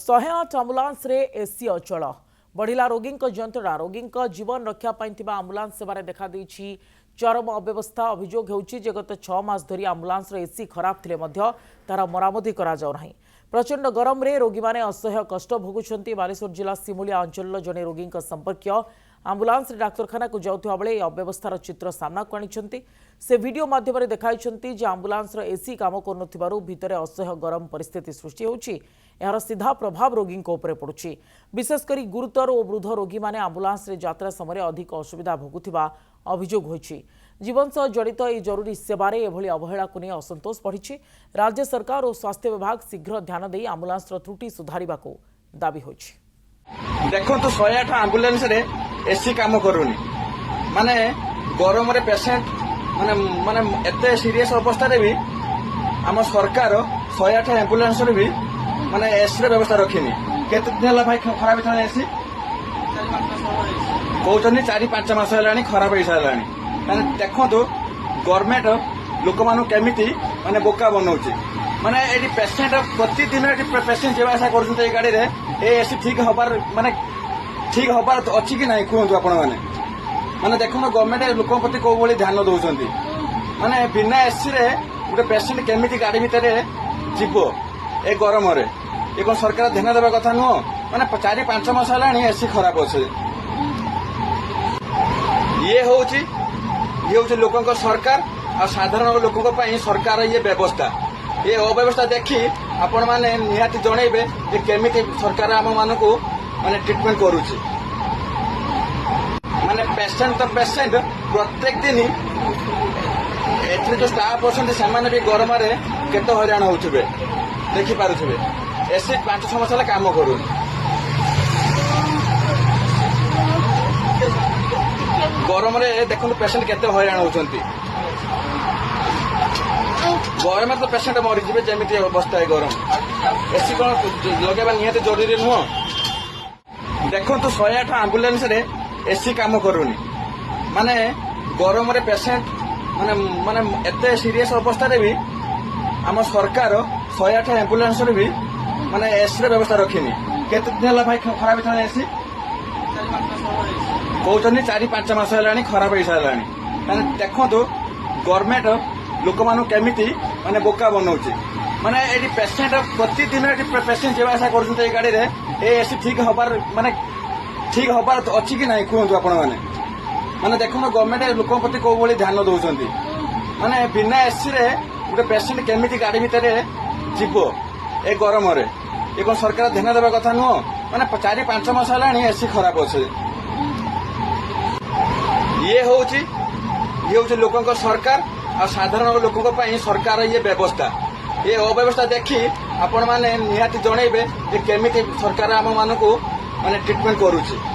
108 आम्बुलांस रे एसी अचल बढ़िला रोगी जंत्रणा रोगी जीवन रक्षापी आम्बुलांस सेवार देखा चरम अव्यवस्था अभियोग होउछि जे गत 6 मास धरी आम्बुलांस एसी खराब थिले मध्य तार मरामती करा जाउ नाही। प्रचंड गरम रे रोगी माने असह्य कष्ट भोगुछंती। बालेश्वर जिला सिमुलिया अंचल जने रोगी संपर्क आम्बुलांस डाक्तरखाना को जाउथबा बेले अव्यवस्थार चित्र सामना को आनिछंती। से वीडियो माध्यम रे देखाइछंती जे आम्बुलांस एसी काम करनुथिबारु भितरे असह्य गरम परिस्थिति सृष्टि होउछि। यार सीधा प्रभाव रोगी उपरे पड़ुछि। विशेषकर गुरुतर और वृद्ध रोगी माने आम्बुलांस रे यात्रा समय अधिक असुविधा भोगुथिबा अभियोग होइछि। जीवन सह जड़ित यह जरूरी सेवारे एभली अवहेला को नहीं असंतोष बढ़ी। राज्य सरकार और स्वास्थ्य विभाग शीघ्र ध्यान दे आम्बुलांस त्रुटि सुधारिबा को दाबी होइछि। देखो तो 108 आम्बुलांस रे एसी काम करूनी माने गरम रे पेशेंट माने माने एते सीरियस अवस्था रे भी आम सरकार 108 आम्बुलांस रे भी माने एसी रे व्यवस्था रखिनी। केते दिन हला भाई खराब था एसी कहउछनी 4-5 मास हलानी खराब होई सालानी। माने देखो तो गवर्नमेंट लोक मानु केमिति माने बोका बनौछि। माने एडी पेशेंट प्रतिदिन एडी पेशेंट जेवा आशा करछन ए गाड़ी रे ए एसी ठीक हबार माने ठीक हबार अछि कि नाही कहंतु आपण माने माने देखो गवर्नमेंट लोक प्रति को बोली ध्यान दउछंती। माने बिना एसी रे गोटे पेशेंट केमिति गाड़ी भितरे जीवो ए गरम रे ए कोन सरकार ध्यान देबा कथा नुह। माने 4-5 मास हलानी एसी खराब अछि। ये होउछि लोकंक सरकार आ साधारण लोकंक पई सरकार ये व्यवस्था ये अव्यवस्था देखी आपण माने निहाती जणैबे जे केमिति सरकार आम मानकू माने ट्रीटमेंट करूछि। माने पेशेंट तो पेशेंट प्रत्येक दिन एथरे जो स्टाफ अछन से माने भी गरम रे केते हैरान होउथिबे देखि पारुथिबे। एसी 5-6 मास काम करू गरम रे देखो पेशेंट केते हैरान होउछंती। गरम तो पेशेंट मरीजे जमी अवस्था है गरम एसी कौन लगे निहत जरूरी नुह। देखो तो 108 आम्बुलांस रे एसी काम करूनी माने गरम रे पेशेंट माने माने एते सीरियस अवस्था रे भी आम सरकार 108 आम्बुलांस रे भी माने एसी रे व्यवस्था रखिनी। केते दिन हला भाई खराब था एसी कहउछनी 4-5 मास हलानी खराब होई सालानी। माने देखो तो गवर्नमेंट लोक मानु केमिति माने बोका बनौछि। माने एडी पेशेंट प्रतिदिन एडी पेशेंट जेवा आशा करछन ए गाड़ी रे ए एसी ठीक हबार माने ठीक हबार अछि कि नाही कहंतु आपण माने माने देखो गवर्नमेंट लोक प्रति को बोली ध्यान दउछंती। माने बिना एसी रे गोटे पेशेंट केमिति गाड़ी भितरे जीवो ए गरम रे ए कोन सरकार ध्यान देबा कथा नुह। माने 4-5 मास हलानी एसी खराब अछि। ये होउछि लोकंक सरकार आ साधारण लोकंक पई सरकार ये व्यवस्था ये अव्यवस्था देखी आपण माने निहाती जणैबे जे केमिति सरकार आम मानकू माने ट्रीटमेंट करूछि।